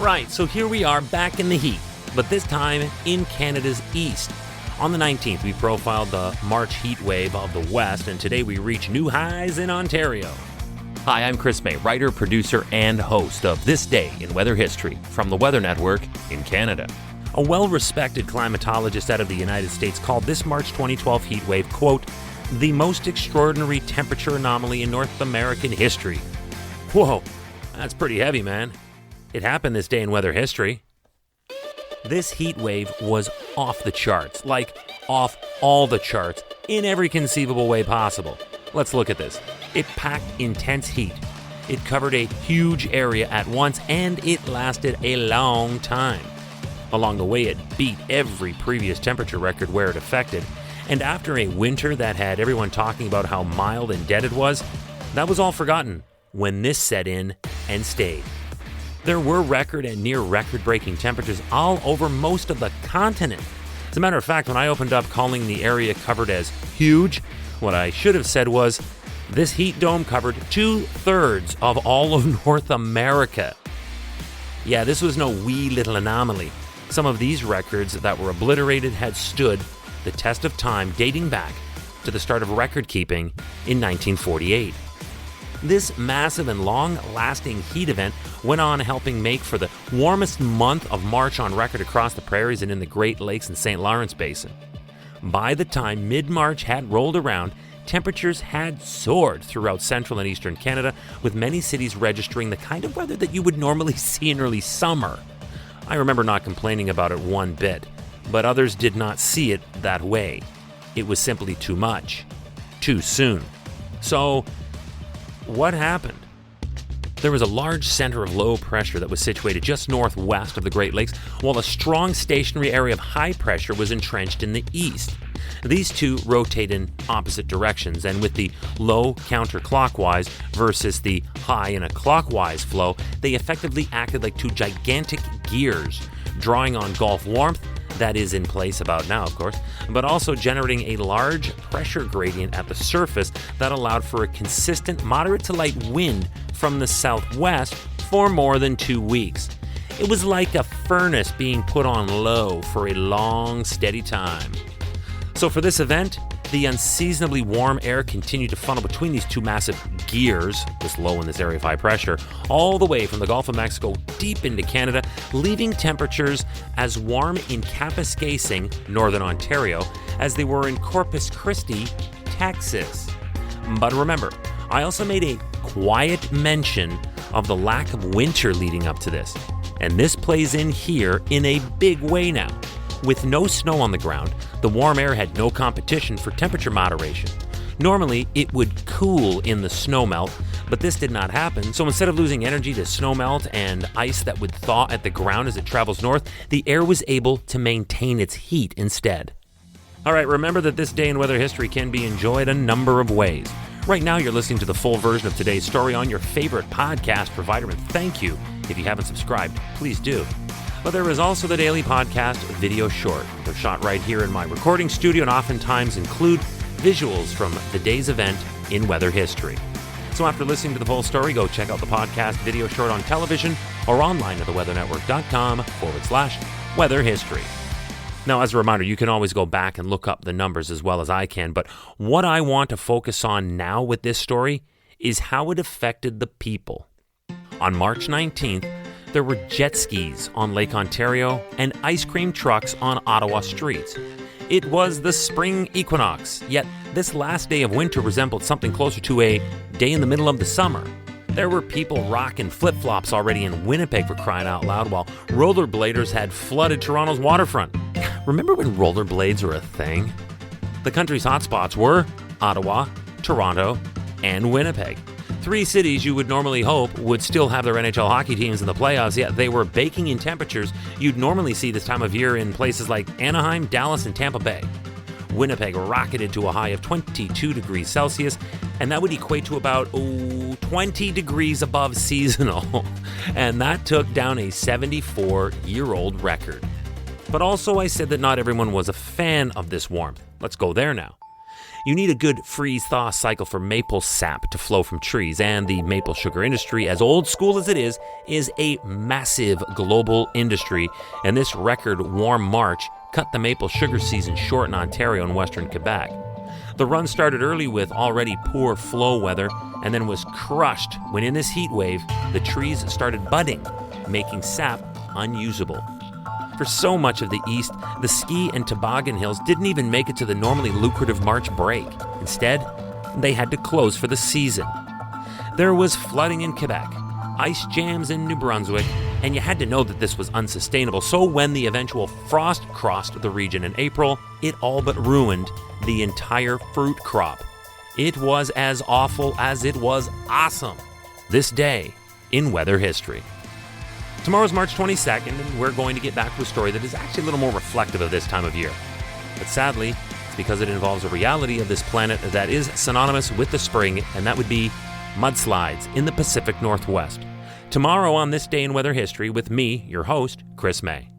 Right, so here we are back in the heat, but this time in Canada's east. On the 19th, we profiled the March heat wave of the west, and today we reach new highs in Ontario. Hi, I'm Chris May, writer, producer, and host of This Day in Weather History from the Weather Network in Canada. A well-respected climatologist out of the United States called this March 2012 heat wave, quote, the most extraordinary temperature anomaly in North American history. Whoa, that's pretty heavy, man. It happened this day in weather history. This heat wave was off the charts, like off all the charts, in every conceivable way possible. Let's look at this. It packed intense heat. It covered a huge area at once, and it lasted a long time. Along the way, it beat every previous temperature record where it affected. And after a winter that had everyone talking about how mild and dead it was, that was all forgotten when this set in and stayed. There were record and near record-breaking temperatures all over most of the continent. As a matter of fact, when I opened up calling the area covered as huge, what I should have said was, this heat dome covered 2/3 of all of North America. Yeah, this was no wee little anomaly. Some of these records that were obliterated had stood the test of time dating back to the start of record-keeping in 1948. This massive and long-lasting heat event went on helping make for the warmest month of March on record across the prairies and in the Great Lakes and St. Lawrence Basin. By the time mid-March had rolled around, temperatures had soared throughout central and eastern Canada, with many cities registering the kind of weather that you would normally see in early summer. I remember not complaining about it one bit, but others did not see it that way. It was simply too much, too soon. So, what happened? There was a large center of low pressure that was situated just northwest of the Great Lakes, while a strong stationary area of high pressure was entrenched in the east. These two rotate in opposite directions, and with the low counterclockwise versus the high in a clockwise flow, they effectively acted like two gigantic gears, drawing on Gulf warmth that is in place about now, of course, but also generating a large pressure gradient at the surface that allowed for a consistent moderate to light wind from the southwest for more than 2 weeks. It was like a furnace being put on low for a long, steady time. So for this event, the unseasonably warm air continued to funnel between these two massive gears, this low in this area of high pressure, all the way from the Gulf of Mexico deep into Canada, leaving temperatures as warm in Kapuskasing, northern Ontario, as they were in Corpus Christi, Texas. But remember, I also made a quiet mention of the lack of winter leading up to this, and this plays in here in a big way now. With no snow on the ground, the warm air had no competition for temperature moderation. Normally, it would cool in the snowmelt, but this did not happen, so instead of losing energy to snowmelt and ice that would thaw at the ground as it travels north, the air was able to maintain its heat instead. All right, remember that this day in weather history can be enjoyed a number of ways. Right now, you're listening to the full version of today's story on your favorite podcast provider, and thank you. If you haven't subscribed, please do. But there is also the daily podcast video short. They're shot right here in my recording studio and oftentimes include visuals from the day's event in weather history. So after listening to the full story, go check out the podcast video short on television or online at theweathernetwork.com/weather history. Now, as a reminder, you can always go back and look up the numbers as well as I can, but what I want to focus on now with this story is how it affected the people. On March 19th, there were jet skis on Lake Ontario and ice cream trucks on Ottawa streets. It was the Spring Equinox, yet this last day of winter resembled something closer to a day in the middle of the summer. There were people rocking flip-flops already in Winnipeg, for crying out loud, while rollerbladers had flooded Toronto's waterfront. Remember when rollerblades were a thing? The country's hotspots were Ottawa, Toronto, and Winnipeg. 3 cities you would normally hope would still have their NHL hockey teams in the playoffs, yet they were baking in temperatures you'd normally see this time of year in places like Anaheim, Dallas, and Tampa Bay. Winnipeg rocketed to a high of 22 degrees Celsius, and that would equate to about 20 degrees above seasonal. And that took down a 74-year-old record. But also I said that not everyone was a fan of this warmth. Let's go there now. You need a good freeze-thaw cycle for maple sap to flow from trees, and the maple sugar industry, as old school as it is a massive global industry, and this record warm March cut the maple sugar season short in Ontario and western Quebec. The run started early with already poor flow weather and then was crushed when in this heat wave, the trees started budding, making sap unusable. For so much of the east, the ski and toboggan hills didn't even make it to the normally lucrative March break. Instead, they had to close for the season. There was flooding in Quebec, ice jams in New Brunswick, and you had to know that this was unsustainable. So when the eventual frost crossed the region in April, it all but ruined the entire fruit crop. It was as awful as it was awesome. This day in weather history. Tomorrow's March 22nd, and we're going to get back to a story that is actually a little more reflective of this time of year. But sadly, it's because it involves a reality of this planet that is synonymous with the spring, and that would be mudslides in the Pacific Northwest. Tomorrow on This Day in Weather History with me, your host, Chris May.